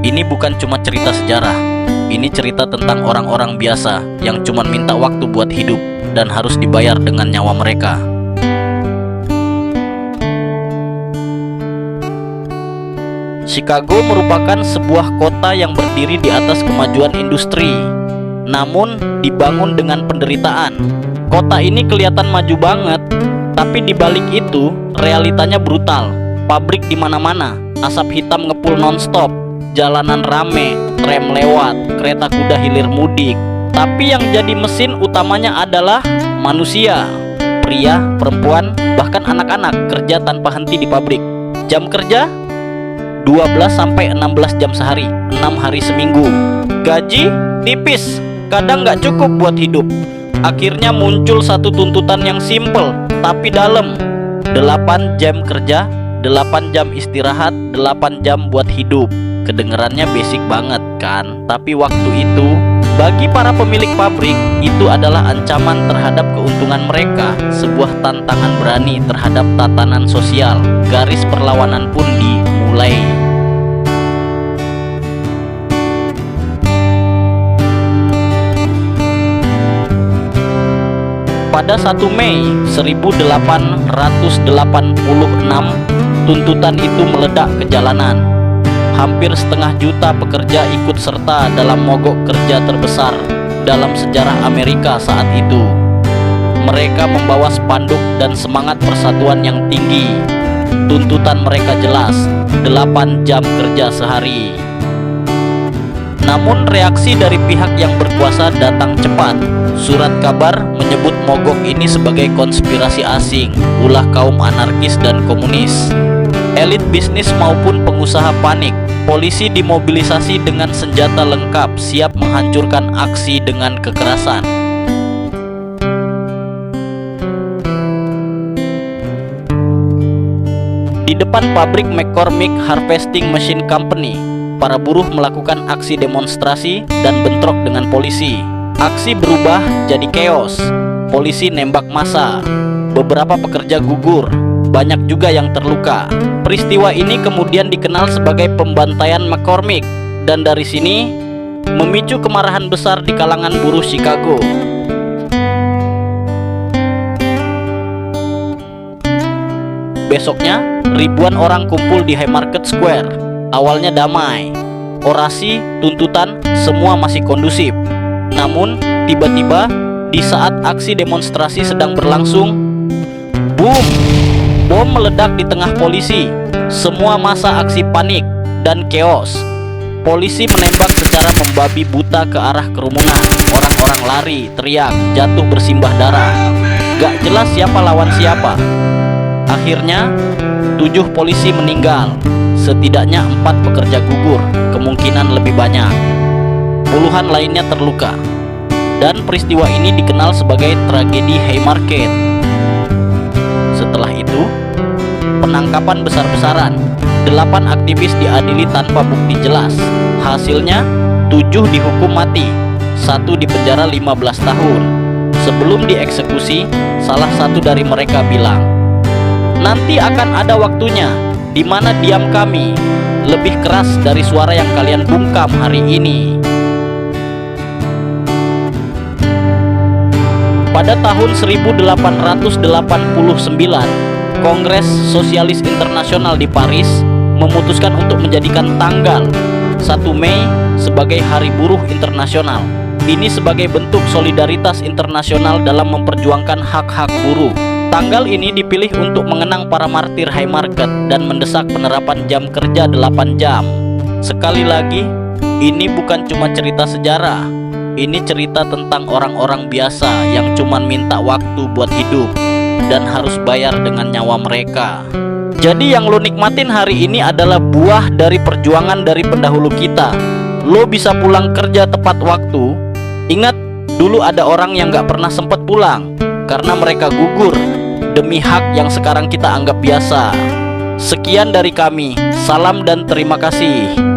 Ini bukan cuma cerita sejarah. Ini cerita tentang orang-orang biasa yang cuma minta waktu buat hidup dan harus dibayar dengan nyawa mereka. Chicago merupakan sebuah kota yang berdiri di atas kemajuan industri, namun dibangun dengan penderitaan. Kota ini kelihatan maju banget, tapi di balik itu realitanya brutal. Pabrik di mana-mana, asap hitam ngepul nonstop, jalanan rame, tram lewat, kereta kuda hilir mudik. Tapi yang jadi mesin utamanya adalah manusia, pria, perempuan, bahkan anak-anak kerja tanpa henti di pabrik. Jam kerja 12-16 jam sehari, 6 hari seminggu. Gaji tipis, kadang nggak cukup buat hidup. Akhirnya muncul satu tuntutan yang simple tapi dalam. 8 jam kerja, 8 jam istirahat, 8 jam buat hidup. Kedengerannya basic banget kan? Tapi waktu itu bagi para pemilik pabrik itu adalah ancaman terhadap keuntungan mereka, sebuah tantangan berani terhadap tatanan sosial. Garis perlawanan pun dimulai. Pada 1 Mei 1886, tuntutan itu meledak ke jalanan. Hampir setengah juta pekerja ikut serta dalam mogok kerja terbesar dalam sejarah Amerika saat itu. Mereka membawa spanduk dan semangat persatuan yang tinggi. Tuntutan mereka jelas, 8 jam kerja sehari. Namun reaksi dari pihak yang berkuasa datang cepat. Surat kabar menyebut mogok ini sebagai konspirasi asing, ulah kaum anarkis dan komunis. Elit bisnis maupun pengusaha panik. Polisi dimobilisasi dengan senjata lengkap, siap menghancurkan aksi dengan kekerasan. Di depan pabrik McCormick Harvesting Machine Company, para buruh melakukan aksi demonstrasi dan bentrok dengan polisi. Aksi berubah jadi chaos. Polisi nembak massa. Beberapa pekerja gugur, banyak juga yang terluka. Peristiwa ini kemudian dikenal sebagai pembantaian McCormick, dan dari sini memicu kemarahan besar di kalangan buruh Chicago. Besoknya, ribuan orang kumpul di Haymarket Square. Awalnya damai, orasi, tuntutan, semua masih kondusif. Namun, tiba-tiba di saat aksi demonstrasi sedang berlangsung, boom! Bom meledak di tengah polisi. Semua massa aksi panik dan chaos. Polisi menembak secara membabi buta ke arah kerumunan. Orang-orang lari, teriak, jatuh bersimbah darah. Gak jelas siapa lawan siapa. Akhirnya 7 polisi meninggal. Setidaknya 4 pekerja gugur, kemungkinan lebih banyak. Puluhan lainnya terluka. Dan peristiwa ini dikenal sebagai tragedi Haymarket. Setelah itu, penangkapan besar-besaran. 8 aktivis diadili tanpa bukti jelas. Hasilnya 7 dihukum mati, 1 dipenjara 15 tahun. Sebelum dieksekusi, salah satu dari mereka bilang, "Nanti akan ada waktunya di mana diam kami lebih keras dari suara yang kalian bungkam hari ini." Pada tahun 1889, Kongres Sosialis Internasional di Paris memutuskan untuk menjadikan tanggal 1 Mei sebagai Hari Buruh Internasional. Ini sebagai bentuk solidaritas internasional dalam memperjuangkan hak-hak buruh. Tanggal ini dipilih untuk mengenang para martir Haymarket dan mendesak penerapan jam kerja 8 jam. Sekali lagi, ini bukan cuma cerita sejarah. Ini cerita tentang orang-orang biasa yang cuman minta waktu buat hidup dan harus bayar dengan nyawa mereka. Jadi yang lo nikmatin hari ini adalah buah dari perjuangan dari pendahulu kita. Lo bisa pulang kerja tepat waktu. Ingat, dulu ada orang yang gak pernah sempat pulang karena mereka gugur demi hak yang sekarang kita anggap biasa. Sekian dari kami, salam dan terima kasih.